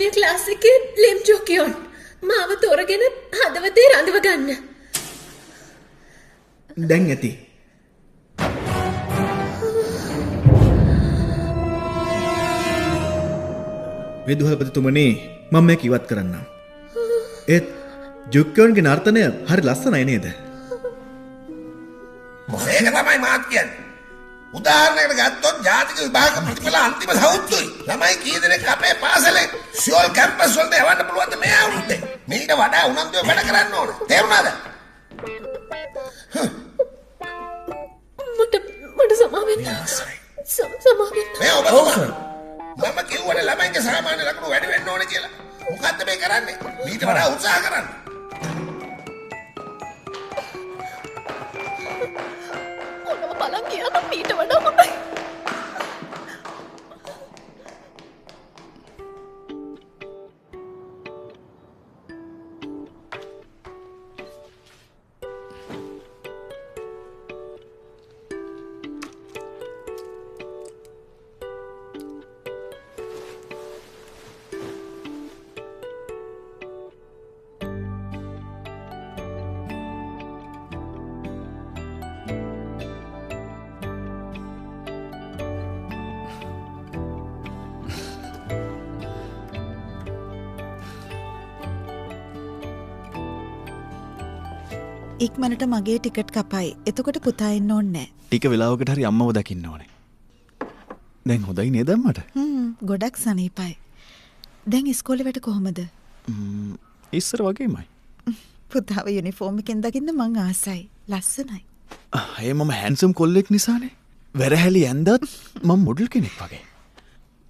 මේ ක්ලාස් එකේ ලිම් ජොකියොන් මාව තෝරගෙන හදවතේ රඳව ගන්න. දැන් ඇති. විදුහල්පතිතුමනි මම මේක ඉවත් කරන්නම්. ඒත් ජොකියොන්ගේ නර්තනය හරි ලස්සනයි නේද? මේක තමයි මාත් කියන්නේ. උදාහරණයකට ගත්තොත් ජාතික විභාග ප්‍රතිඵල අන්තිම සවුත්තුයි. ළමයි කී දෙනෙක් අපේ පාසලේ සියොල් කැම්පස් වලට යවන්න පුළුවන්ද මේ අවුරුද්දේ? මීට වඩා උනන්දුවෙන් වැඩ කරන්න ඕන. තේරුණාද? මට සමාවෙන්න. සමාවෙන්න. මේ ඔබතුමා. මම කිව්වනේ ළමයින්ගේ සාමාන්‍ය ලකුණු වැඩි වෙන්න ඕනේ කියලා. මොකද්ද මේ කරන්නේ? මීට වඩා උත්සාහ කරන්න. බලන් ගියා මීට වඩා හොඳයි. ඉක්මනට මගේ ටිකට් කපයි. එතකොට පුතා එන්න ඕනේ නැහැ. ටික වෙලාවකට හරි අම්මව දකින්න ඕනේ. දැන් හොඳයි නේද අම්මට? ගොඩක් සනීපයි. දැන් ඉස්කෝලේ වැඩ කොහමද? ඉස්සර වගේමයි. පුතාව යුනිෆෝම් එකෙන් දකින්න මං ආසයි. ලස්සනයි. ඒ මම හැන්සම් කොල්ලෙක් නිසානේ. වැරහැලි ඇඳත් මම මොඩල් කෙනෙක් වගේ.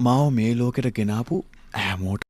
මාව මේ ලෝකෙට ගෙනාපු හැමෝටම